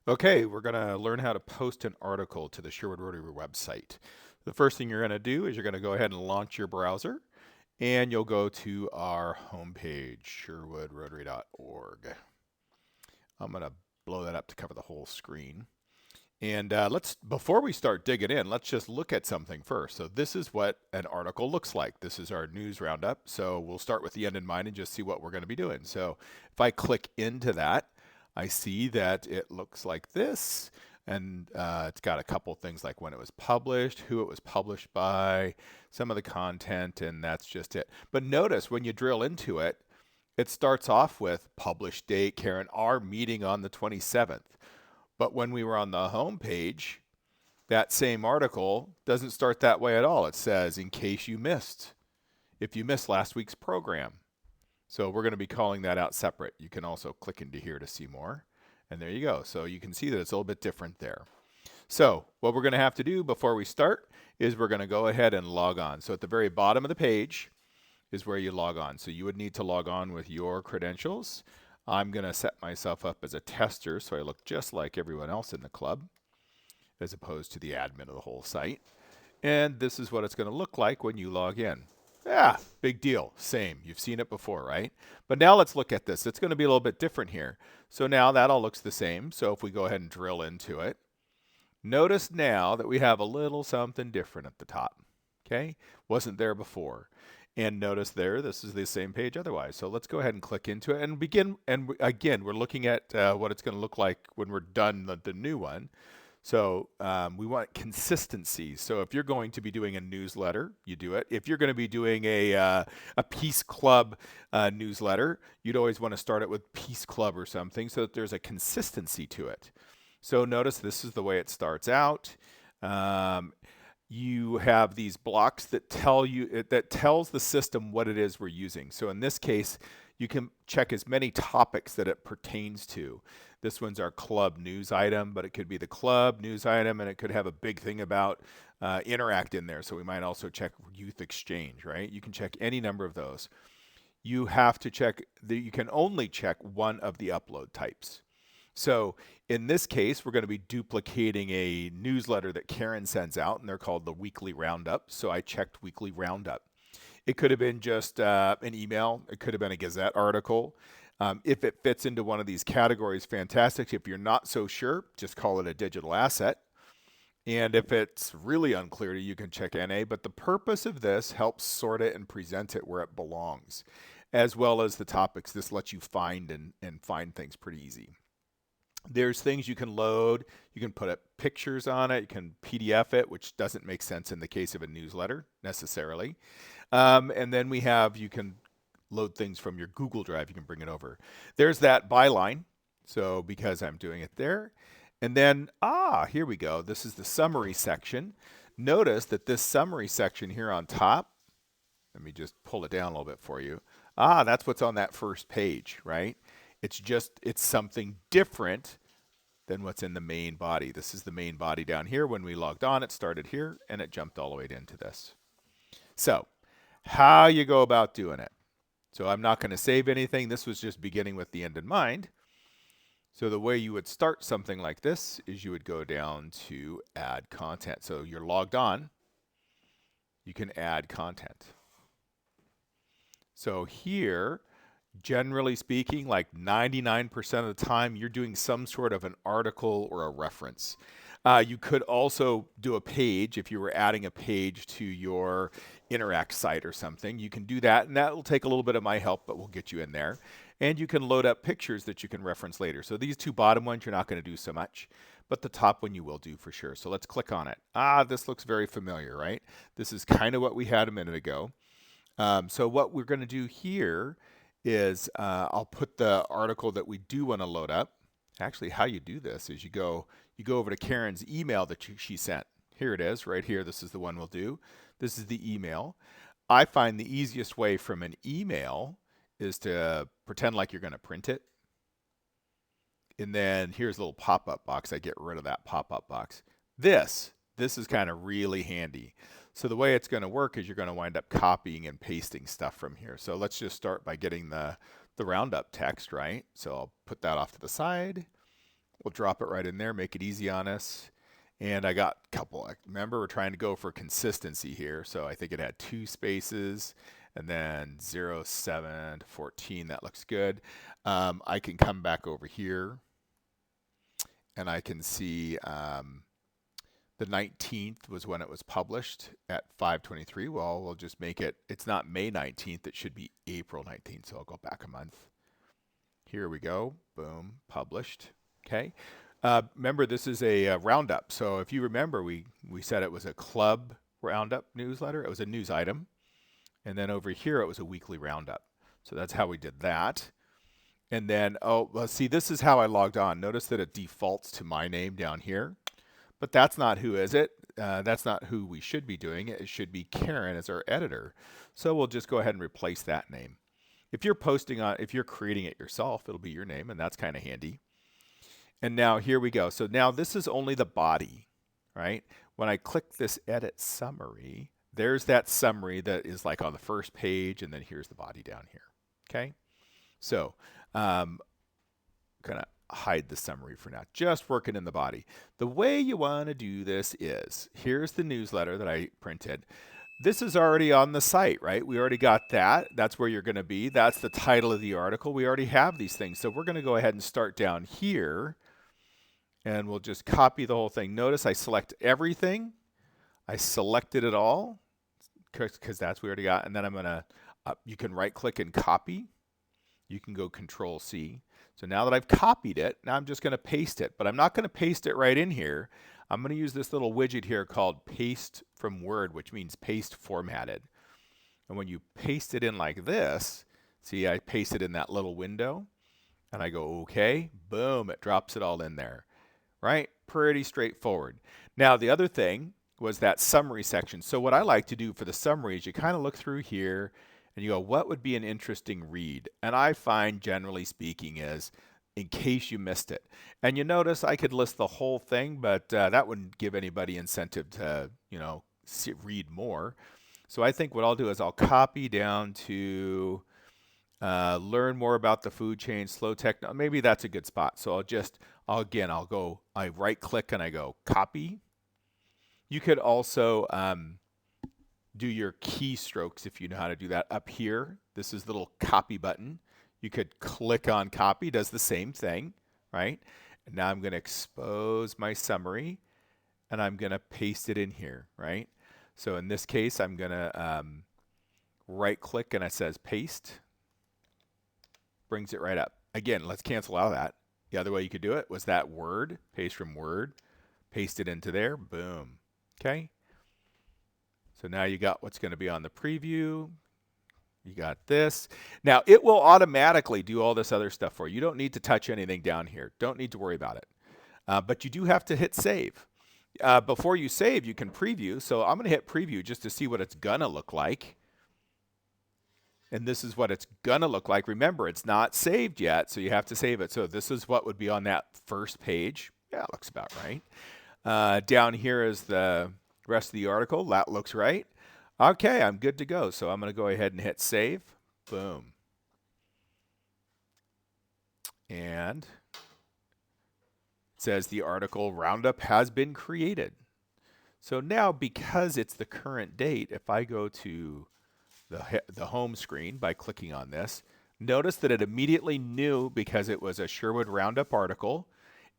Okay, we're going to learn how to post an article to the Sherwood Rotary website. The first thing you're going to do is you're going to go ahead and launch your browser, and you'll go to our homepage, sherwoodrotary.org. I'm going to blow that up to cover the whole screen. And before we start digging in, let's just look at something first. So this is what an article looks like. This is our news roundup. So we'll start with the end in mind and just see what we're going to be doing. So if I click into that, I see that it looks like this. And it's got a couple things like when it was published, who it was published by, some of the content, and that's just it. But notice when you drill into it, it starts off with published date, Karen, our meeting on the 27th. But when we were on the home page, that same article doesn't start that way at all. It says, in case you missed, if you missed last week's program. So we're going to be calling that out separate. You can also click into here to see more. And there you go. So you can see that it's a little bit different there. So what we're going to have to do before we start is we're going to go ahead and log on. So at the very bottom of the page is where you log on. So you would need to log on with your credentials. I'm going to set myself up as a tester so I look just like everyone else in the club as opposed to the admin of the whole site. And this is what it's going to look like when you log in. Yeah, big deal. Same. You've seen it before, right? But now let's look at this. It's going to be a little bit different here. So now that all looks the same. So if we go ahead and drill into it, notice now that we have a little something different at the top. Okay? Wasn't there before. And notice there, this is the same page otherwise. So let's go ahead and click into it and begin. And again, we're looking at what it's going to look like when we're done the new one. So we want consistency. So if you're going to be doing a newsletter, you do it. If you're going to be doing a Peace Club newsletter, you'd always want to start it with Peace Club or something so that there's a consistency to it. So notice this is the way it starts out. You have these blocks that tells the system what it is we're using. So in this case, you can check as many topics that it pertains to. This one's our club news item, but it could be the club news item, and it could have a big thing about Interact in there. So we might also check youth exchange, right? You can check any number of those. You have to check you can only check one of the upload types. So in this case, we're going to be duplicating a newsletter that Karen sends out, and they're called the Weekly Roundup. So I checked Weekly Roundup. It could have been just an email. It could have been a Gazette article. If it fits into one of these categories, fantastic. If you're not so sure, just call it a digital asset. And if it's really unclear to you, you can check NA. But the purpose of this helps sort it and present it where it belongs, as well as the topics. This lets you find and find things pretty easy. There's things you can load. You can put up pictures on it. You can PDF it, which doesn't make sense in the case of a newsletter necessarily. And then you can load things from your Google Drive. You can bring it over. There's that byline. So because I'm doing it there. And then, here we go. This is the summary section. Notice that this summary section here on top, let me just pull it down a little bit for you. That's what's on that first page, right? It's something different than what's in the main body. This is the main body down here. When we logged on, it started here and it jumped all the way into this. So how you go about doing it. So I'm not going to save anything. This was just beginning with the end in mind. So the way you would start something like this is you would go down to add content. So you're logged on. You can add content. So here, generally speaking, like 99% of the time, you're doing some sort of an article or a reference. You could also do a page if you were adding a page to your Interact site or something. You can do that, and that will take a little bit of my help, but we'll get you in there. And you can load up pictures that you can reference later. So these two bottom ones, you're not going to do so much, but the top one you will do for sure. So let's click on it. This looks very familiar, right? This is kind of what we had a minute ago. So what we're going to do here is I'll put the article that we do want to load up. Actually, how you do this is you go over to Karen's email that she sent. Here it is, right here. This is the one we'll do. This is the email. I find the easiest way from an email is to pretend like you're going to print it. And then here's a little pop-up box. I get rid of that pop-up box. This is kind of really handy. So the way it's going to work is you're going to wind up copying and pasting stuff from here. So let's just start by getting the roundup text, right? So I'll put that off to the side. We'll drop it right in there, make it easy on us. And I got a couple. Remember, we're trying to go for consistency here. So I think it had 2 spaces and then 0, 7 to 14. That looks good. I can come back over here and I can see the 19th was when it was published at 5:23. Well, we'll just make it, it's not May 19th, it should be April 19th. So I'll go back a month. Here we go. Boom, published. Okay. Remember, this is a roundup. So if you remember, we said it was a club roundup newsletter. It was a news item. And then over here, it was a weekly roundup. So that's how we did that. And then, oh, well, see, this is how I logged on. Notice that it defaults to my name down here. But that's not who is it. That's not who we should be doing. It should be Karen as our editor. So we'll just go ahead and replace that name. If you're posting on, if you're creating it yourself, it'll be your name, and that's kind of handy. And now here we go. So now this is only the body, right? When I click this edit summary, there's that summary that is like on the first page, and then here's the body down here. Okay. So I'm gonna hide the summary for now, just working in the body. The way you want to do this is, here's the newsletter that I printed. This is already on the site, right? We already got that. That's where you're going to be. That's the title of the article. We already have these things. So we're going to go ahead and start down here, and we'll just copy the whole thing. Notice I select everything. I selected it all because that's what we already got. And then I'm going to, you can right click and copy. You can go Control C. So now that I've copied it, now I'm just going to paste it, but I'm not going to paste it right in here. I'm going to use this little widget here called Paste from Word, which means paste formatted. And when you paste it in like this, see, I paste it in that little window and I go, okay, boom, it drops it all in there, right? Pretty straightforward. Now, the other thing was that summary section. So what I like to do for the summary is you kind of look through here and you go, what would be an interesting read? And I find, generally speaking, is in case you missed it. And you notice I could list the whole thing, but that wouldn't give anybody incentive to, read more. So I think what I'll do is I'll copy down to learn more about the food chain, slow tech. Maybe that's a good spot. So I right click and I go copy. You could also do your keystrokes if you know how to do that up here. This is the little copy button. You could click on copy, does the same thing, right? And now I'm going to expose my summary and I'm going to paste it in here, right? So in this case, I'm going to right click and it says paste. Brings it right up. Again, let's cancel out of that. The other way you could do it was that Word, paste from Word, paste it into there, boom. Okay. So now you got what's going to be on the preview. You got this. Now it will automatically do all this other stuff for you. You don't need to touch anything down here. Don't need to worry about it. But you do have to hit save. Before you save, you can preview. So I'm going to hit preview just to see what it's going to look like. And this is what it's going to look like. Remember, it's not saved yet, so you have to save it. So this is what would be on that first page. Yeah, it looks about right. Down here is the rest of the article. That looks right. Okay, I'm good to go. So I'm going to go ahead and hit save. Boom. And it says the article roundup has been created. So now, because it's the current date, if I go to the home screen by clicking on this, notice that it immediately knew, because it was a Sherwood roundup article,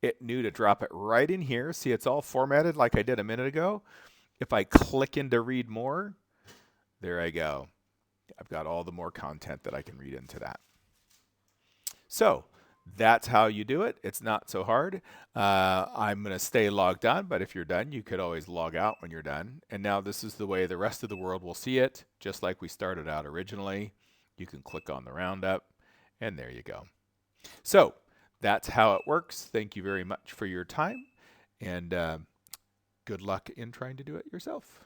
it knew to drop it right in here. See, it's all formatted like I did a minute ago. If I click into read more, there I go. I've got all the more content that I can read into that. So that's how you do it. It's not so hard. I'm going to stay logged on, but if you're done, you could always log out when you're done. And now this is the way the rest of the world will see it, just like we started out originally. You can click on the roundup, and there you go. So that's how it works. Thank you very much for your time, and good luck in trying to do it yourself.